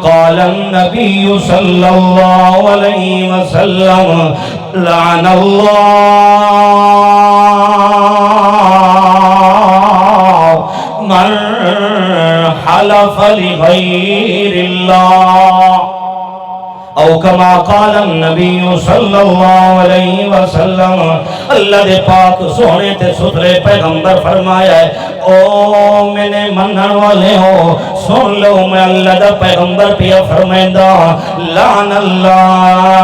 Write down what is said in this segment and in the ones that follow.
قال النبي صلى الله عليه وسلم لعن الله من حلف لغير الله او کما قال النبی صلی اللہ علیہ وسلم اللہ دے پاک سونے تے ستھرے پیغمبر فرمایا ہے او میں نے منن والے ہو سن لو میں اللہ دا پیغمبر پیا فرمائندہ لعن اللہ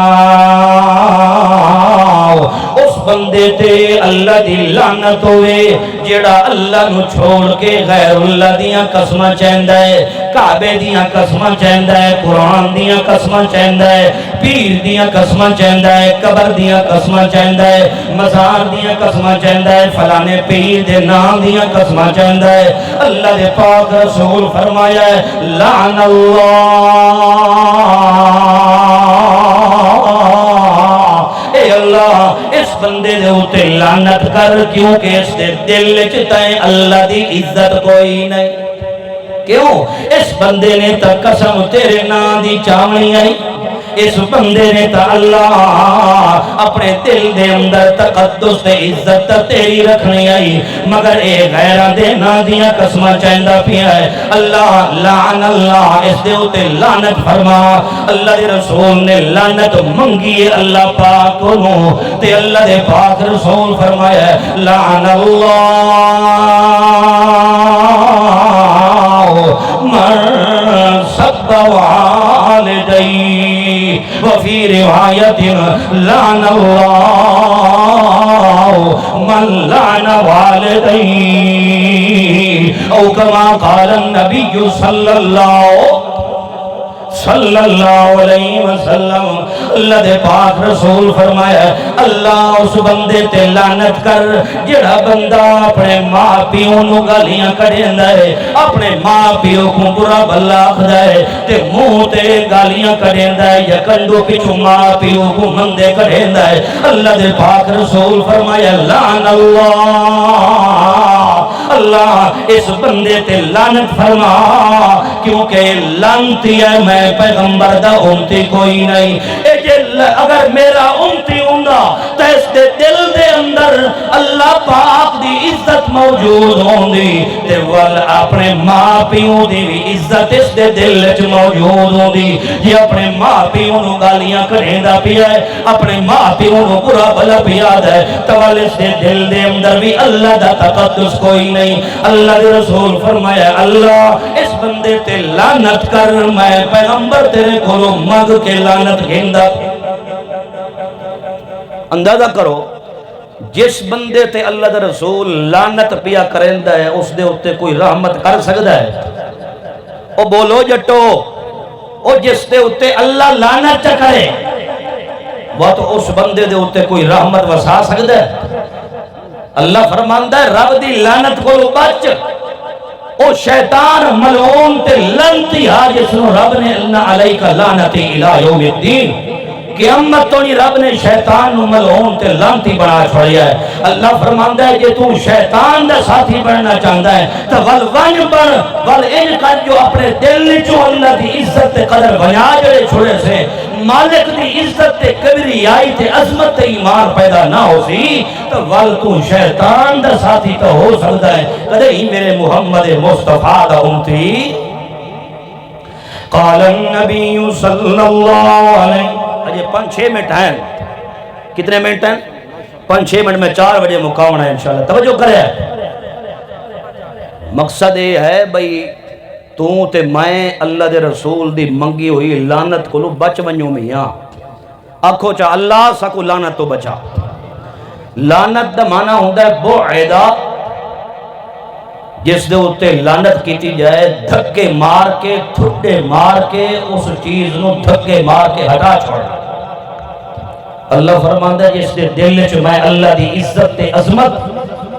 اس بندے تے اللہ دی لعنت ہوئے جڑا اللہ نو چھوڑ کے غیر اللہ دیاں قسماں چاہندا ہے کعبے دیاں قسماں چاہندا ہے قرآن دیاں قسماں چاہندا ہے پیر دیاں قسماں چاہندا ہے قبر دیاں قسماں چاہندا ہے مزار دیاں قسماں چاہندا ہے فلانے پیر دے نام دیاں قسماں چاہندا ہے اللہ دے پاک رسول فرمایا ہے لعن اللہ اے اللہ اس بندے دے ہوتے لعنت کر کیونکہ اس دے دل چتا ہے اللہ دی عزت کوئی نہیں کیوں اس بندے نے تا قسم تیرے نام دی چاونی آئی اس بندے نے تا اللہ اپنے دل دے اندر تقدس تے عزت تیری رکھنی آئی مگر اے غیرہ دے نا دیا قسمہ چاہندہ پیا ہے اللہ لعن اللہ اس دے ہوتے لعنت فرما اللہ دے رسول نے لعنت منگی ہے اللہ پاک کنو تے اللہ دے پاک رسول فرمایا ہے لعن اللہ من سب والدی وفي رواية لعن الله من لعن والديه او كما قال النبي صلى الله علیہ وسلم اللہ دے پاک رسول فرمایا اللہ اس بندے تے لعنت کر جڑا بندہ اپنے ماں پیو نو گالیاں کڑیندا ہے اپنے ماں پیو کو برا بھلا آکھدا ہے تے منہ تے گالیاں کڑیندا ہے یا کنڈو پچھو ماں پیو کو مندے کڑیندا ہے اللہ دے پاک رسول فرمایا لعن اللہ اس بندے تے لعنت فرما کیونکہ لعنتی ہے میں پیغمبر دا امتی کوئی نہیں اگر میرا امتی ہوندہ تو اس دے دل دے اندر اللہ پاک دی عزت موجود ہوندی تے ول اپنے ماں پیوں دی بھی عزت اس دے دل چ موجود ہوندی یہ اپنے ماں پیوں نو گالیاں کڑیندا پیا ہے اپنے ماں پیوں نو برا بھلا پیا ہے تو ول اس دے دل دے اندر بھی اللہ دا تقدس کوئی نہیں اللہ دے رسول فرمایا اللہ اس بندے تے لعنت کر میں پیغمبر تیرے کھولو مگ کے لعنت گھندا اندازہ کرو جس بندے تے اللہ دے رسول لعنت پیا کریندا ہے اس دے اتے کوئی رحمت کر سکدا ہے او بولو جٹو او جس دے اتے اللہ لعنت کرے وہ تو اس بندے دے اتے کوئی رحمت وسا سکدا ہے اللہ فرماندا ہے رب دی لعنت کو بچ او شیطان ملعون تے لعنتی ہا جس نو رب نے اللہ علیہ کا لعنتی الہ یوم الدین قیامت تو نہیں رب نے شیطان نو ملعون تے لعنتی بنا چھوڑیا ہے اللہ فرماندا ہے کہ تو شیطان دا ساتھی بننا چاہندا ہے تو ول ون بن ول ان کر جو اپنے دل چوں اللہ دی عزت تے قدر بنا جڑے چھوڑے سے مالک دی عزت تے کبریائی تے عظمت تے ایمان پیدا نہ ہو سی تو ول تو شیطان دا ساتھی تو ہو سکتا ہے کدے ہی میرے محمد مصطفیٰ دا امتی قال النبی صلی اللہ علیہ یہ 5-6 منٹ ہیں کتنے منٹ ہیں 5-6 منٹ میں 4 بجے مقامنا ہے انشاءاللہ توجہ کرے مقصد یہ ہے بھئی تو تے میں اللہ دے رسول دی منگی ہوئی لعنت کو بچ ونیوں میں یہاں آکھو چاہ اللہ سکو لعنت تو بچا لعنت دا معنی ہوندہ ہے بعیدہ جس دے ہوتے لعنت کیتی جائے دھکے مار کے تھٹے مار کے اس چیز نو دھکے مار کے ہٹا چھوڑا اللہ فرماندہ ہے جس دے دل چ میں اللہ دی عزت تے عظمت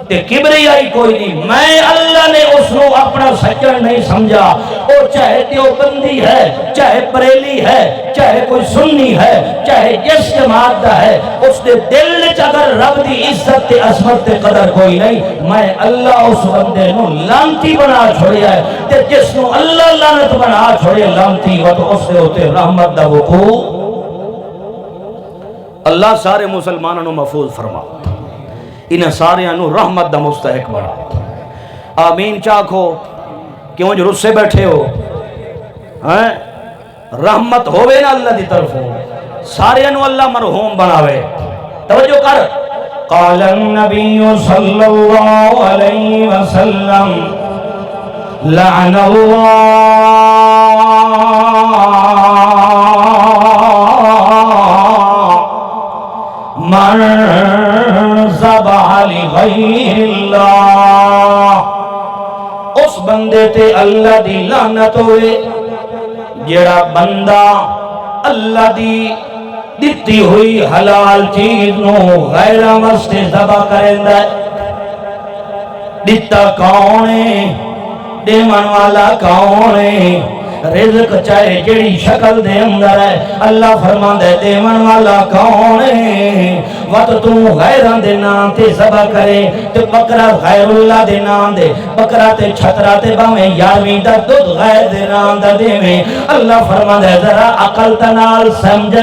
تے کبریائی کوئی نہیں میں اللہ نے اس نو اپنا سجن نہیں سمجھا اور چاہے دیوبندی ہے چاہے بریلی ہے چاہے کوئی سنی ہے چاہے جس جماعت دا ہے اس دے دل وچ اگر رب دی عزت تے عظمت تے قدر کوئی نہیں میں اللہ اس بندے نو لعنتی بنا چھوڑیا ہے تے جس نو اللہ لعنت بنا چھوڑے لعنتی وہ تو اس دے ہوتے رحمت دا وقوع اللہ سارے مسلمانوں نو محفوظ فرما انہیں سارے انو رحمت دا مستحق بنا آمین چاکو کیوں جو رس سے بیٹھے ہو رحمت ہوئے نا اللہ دی طرف ہو سارے انو اللہ مرحوم بناوے توجہ کر قال النبی صلی اللہ علیہ وسلم لعن اللہ من ذبح لغیر اللہ اس بندے تے اللہ دی لعنت ہوئے جڑا بندہ اللہ دی دیتی ہوئی حلال چیز نو غیر واسطے ذبح کریندا ہے دیتا کون ہے دیون والا کون ہے رزق چاہے جڑی شکل دے اندر ہے اللہ فرماندا ہے دیون والا کون ہے وقت تو غیران دے نام تے ذبح کرے تے بکرا غیر اللہ دے نام دے بکرا تے چھترا تے باویں یارویں دا دودھ غیر دے نام دا دیویں اللہ فرماندا ہے ذرا عقل تنال سمجھ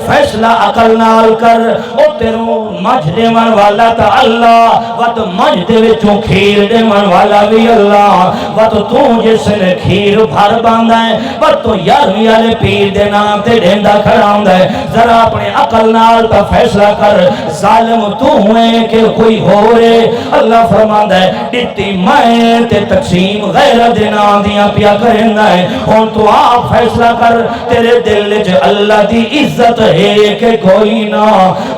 فیصلہ عقل نال کر او تیرو مجھ دیون والا تا اللہ وقت مجھ دے وچوں کھیر دیون والا بھی اللہ وقت تو جس نے کھیر بھر باندھا ہے وقت تو یارویں والے پیر دے نام تے ڈھینڈا کھڑا ہوندا ہے ذرا اپنے عقل نال تا فیصلہ کر ظالم تو ہوئے کہ کوئی ہو رہے اللہ فرماندا ہے دیتی میں تے تقسیم غیر دینا دیاں پیا کرنا ہے ہون تو آپ فیصلہ کر تیرے دل وچ اللہ دی عزت ہے کہ کوئی نہ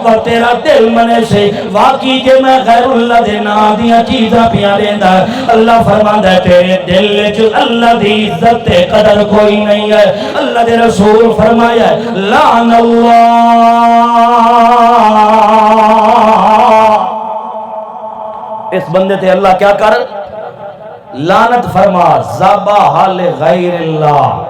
اور تیرا دل منے سے واقعی جے میں غیر اللہ دینا دیاں چیزاں پیا رہندا ہے اللہ فرماندا ہے تیرے دل وچ اللہ دی عزت تے قدر کوئی نہیں ہے اللہ دے رسول فرمایا ہے لعن اللہ اس بندے تے اللہ کیا کر لعنت فرما ذبح لغیر اللہ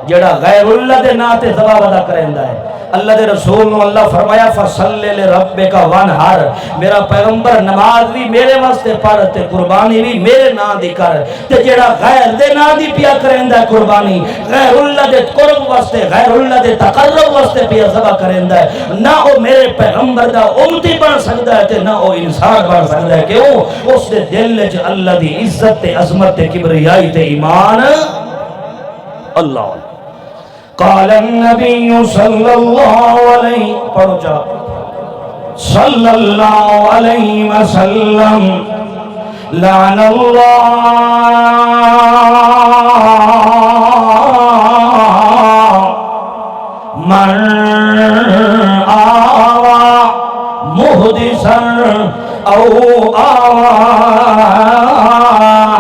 جڑا غیر اللہ دے نا تے ذبح ودا کریندا ہے اللہ دے رسول نے اللہ فرمایا فصلی لربک وانحر میرا پیغمبر نماز بھی میرے واسطے پڑھ تے قربانی بھی میرے نا دی کر تے جڑا غیر دے نا دی پیا کریندا ہے قربانی غیر اللہ دے قرب واسطے غیر اللہ دے تقرب واسطے پیا ذبح کریندا ہے نہ او میرے پیغمبر دا امتی بن سکدا ہے تے نہ او انسان بن سکدا ہے کیوں اس دے دل وچ اللہ دی عزت تے عظمت تے کبریائی تے ایمان اللہ قال النبی صلی اللہ علیہ پڑھو جا صلی اللہ علیہ وسلم لعن اللہ من آوى محدثا او آوى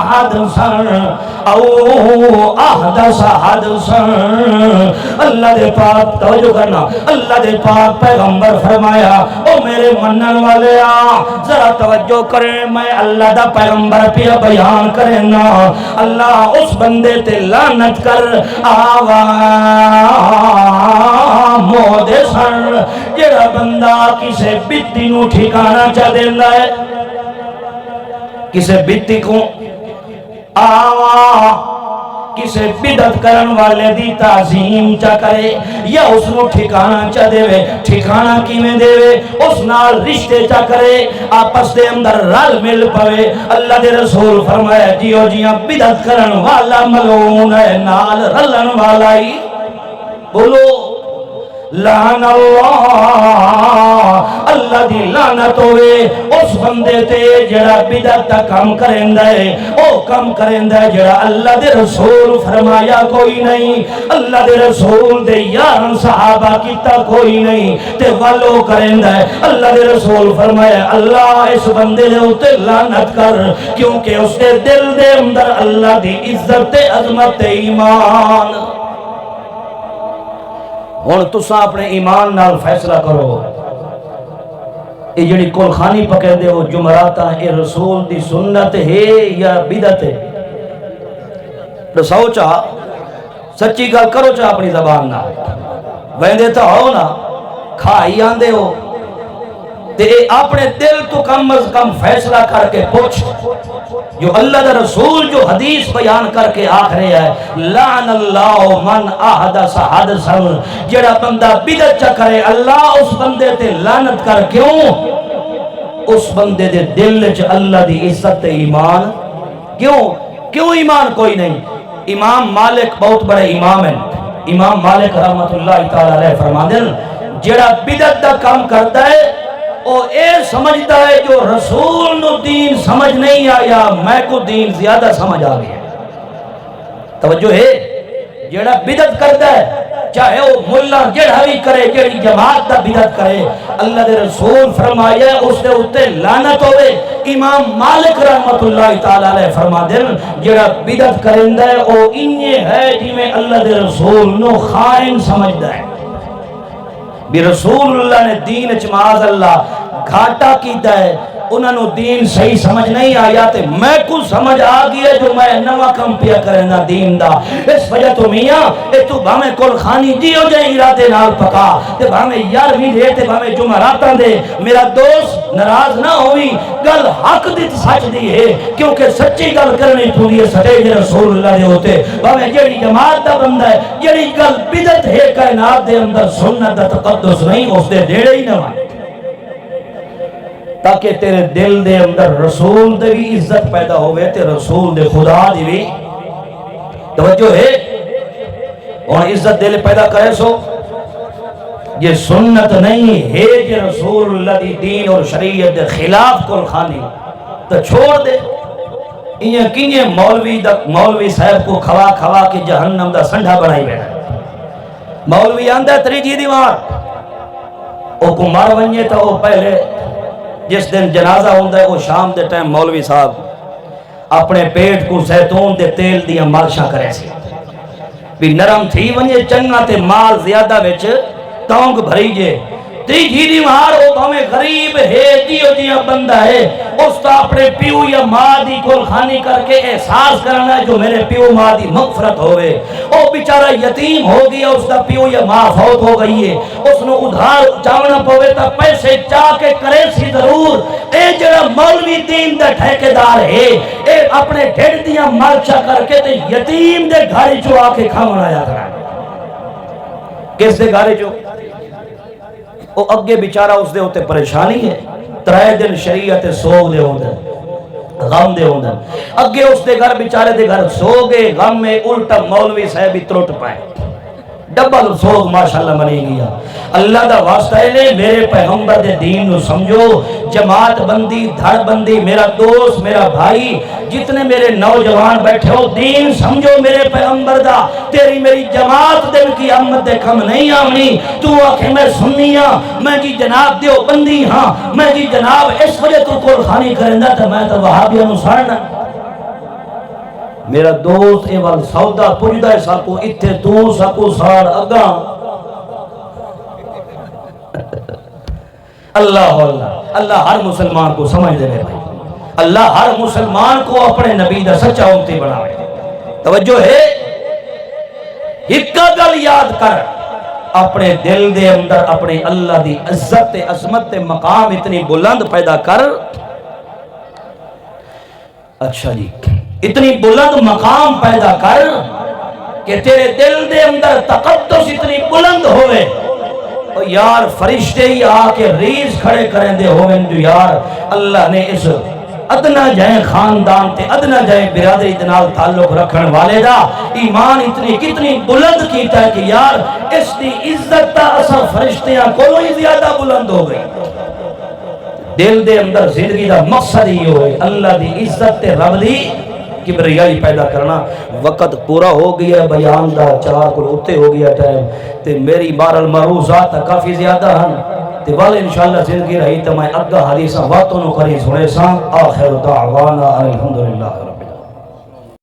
حدثا او احدث حدثا اللہ دے پاک توجہ کرنا اللہ دے پاک پیغمبر فرمایا او میرے منن والے ذرا توجہ کریں میں اللہ دا پیغمبر پیا بیان کرنا اللہ اس بندے تے لعنت کر آوا محدثن جڑا بندہ کسے بیتی نو ٹھکانا چاہ دیندا ہے کسے بیتی کو آوا کسے بدعت کرن والے دی تعظیم چا کرے یا اس نو ٹھکانا چا دے وے ٹھکانا کیویں دے وے اس نال رشتے چا کرے آپس دے اندر رل مل پوے اللہ دے رسول فرمایا جیو جیاں بدعت کرن والا ملعون ہے نال رلن والا ہی بولو لعن اللہ اللہ دی لعنت ہوئے اس بندے تے جڑا بدعت دا کم کریندا ہے او کم کریندا ہے جڑا اللہ دے رسول فرمایا کوئی نہیں اللہ دے رسول دے یار صحابہ کیتا کوئی نہیں تے والو کریندا ہے اللہ دے رسول فرمایا اللہ اس بندے دے اوتے لعنت کر کیونکہ اس دے دل دے اندر اللہ دی عزت تے عظمت تے ایمان ہن تساں اپنے ایمان نال فیصلہ کرو یہ جڑی کول خانی پکڑدے ہو جمعراتاں اے رسول دی سنت ہے یا بدعت ہے تو سوچا سچی گل کرو چاہ اپنی زبان نہ ویندے تو ہو نا کھائی آندے ہو تے اپنے دل تو کم از کم فیصلہ کر کے پوچھ جو اللہ دا رسول جو حدیث بیان کر کے آخرے ہے لعن اللہ من احدث حدثا جڑا بندہ بدعت چا کرے اللہ اس بندے تے لعنت کر کیوں اس بندے دے دل چ اللہ دی عزت تے ایمان کیوں ایمان کوئی نہیں امام مالک بہت بڑے امام ہیں امام مالک رحمت اللہ تعالی علیہ فرماندے جڑا بدعت دا کام کرتا ہے وہ اے سمجھتا ہے جو رسول نو دین سمجھ نہیں آیا میں کو دین زیادہ سمجھ آ گیا توجہ ہے جڑا بدعت کرتا ہے چاہے وہ ملا جڑا بھی کرے جڑی جماعت دا بدعت کرے اللہ دے رسول فرمایا اس دے اتے لعنت ہوئے امام مالک رحمت اللہ تعالی علیہ فرما دے جڑا بدعت کرندہ ہے وہ انہی ہے جی میں اللہ دے رسول نو خائن سمجھدا ہے بھی رسول اللہ نے دین معاذ اللہ گھاٹا کیتا ہے انہوں نے دین صحیح سمجھ نہیں آیا تے میں کو سمجھ آ گیا جو میں نوا کم پیا کرنا دین دا اس وجہ تو میاں اے تو بھامے کل خانی دیو جائے ارادے نال پکا تے بھامے یار بھی دے تے بھامے جمعراتاں دے میرا دوست ناراض نہ ہوئی گل حق دی سچ دی ہے کیونکہ سچی گل کرنی پوری سٹے جے رسول اللہ دے ہوتے بھامے جڑی جماعت دا بندہ ہے جڑی گل بدعت ہے کائنات دے اندر سنت دا تقدس نہیں اس دے ڈیڑے ہی نہ مانے تاکہ تیرے دل دے اندر رسول دے بھی عزت پیدا ہوئے تے رسول دے خدا دی بھی توجہ ہے اور عزت دل پیدا کرے سو یہ سنت نہیں ہے کہ رسول اللہ دی دین اور شریعت دے خلاف کل خانی تو چھوڑ دے انہیں کنیے مولوی صاحب کو کھوا کھوا کے جہنم دا سنڈھا بنائی بیٹھا مولوی آندہ تریجی دیوار او کو مار ونجے تا وہ پہلے جس دن جنازہ ہوندہ ہے وہ شام دے ٹائم مولوی صاحب اپنے پیٹ کو زیتون دے تیل دیا مالشاں کرے سی بھی نرم تھی ونجے چنگا تے مال زیادہ ویچ تونگ بھری جے تی جیدی مہار وہ بھامے غریب ہے جیو جیو بندہ ہے اس تا اپنے پیو یا ماں دی کل خانی کر کے احساس کرنا ہے جو میرے پیو ماں دی مغفرت ہوئے او بیچارہ یتیم ہو گیا اس تا پیو یا ماں فوت ہو گئی ہے اس نے ادھار چاونا پوے تا پیسے چاہ کے کرے سی ضرور اے جڑا مولوی دین دا ٹھیکیدار ہے اے اپنے ڈھڑ دیا مالچا کر کے تے یتیم دے گھاری جو آکے کھامنا یا کرا کس دے گھاری جو وہ اگے بیچارہ اس دے ہوتے پریشانی ہے ترائے دن شریعت سوگ دے ہوندے غم دے ہوندے اگے اس دے گھر بیچارے دے گھر سوگے غم میں الٹا مولوی صاحب ہی ترٹ پائے ڈبل سوگ ماشاءاللہ منی گیا اللہ دا واسطہ ہے لے میرے پیغمبر دے دین نو سمجھو جماعت بندی دھڑ بندی میرا دوست میرا بھائی جتنے میرے نوجوان بیٹھے ہو دین سمجھو میرے پیغمبر دا تیری میری جماعت دن کی امت دے کم نہیں آمنی تو آکھے میں سنی ہاں میں جی جناب دیو بندی ہاں میں جی جناب اس وجہ تو کول خانی کرندہ تھا میں تو وہابیہ نو سارنا میرا دوست اے وال سودا پوجدہ ہے ساکو اتھے تو ساکو سار اگا اللہ اللہ ہر مسلمان کو سمجھ دے بھائی اللہ ہر مسلمان کو اپنے نبی دا سچا امتی بناوے توجہ ہے ہکا گل یاد کر اپنے دل دے اندر اپنے اللہ دی عزت عظمت مقام اتنی بلند پیدا کر اچھا جی اتنی بلند مقام پیدا کر کہ تیرے دل دے اندر تقدس اتنی بلند ہوئے اور یار فرشتے ہی آکے ریز کھڑے کریں دے ہوئے جو یار اللہ نے اس ادنا جائیں خاندان تے ادنا جائیں برادری دنال تعلق رکھن والے دا ایمان اتنی کتنی بلند کیتا ہے کہ یار اس دی عزت تا اثر فرشتیاں کولوں ہی زیادہ بلند ہو گئی دل دے اندر زندگی دا مقصد ہی ہوئے اللہ دی عزت تے رب دی کبریائی پیدا کرنا وقت پورا ہو گیا بیان دا 4 کو اتے ہو گیا ٹائم تے میری بار المعروضات کافی زیادہ ہیں تے والے انشاءاللہ زندگی رہی تو میں اگا حدیثاں باتوں نو کری سنے ساں آخر دعوانا الحمدللہ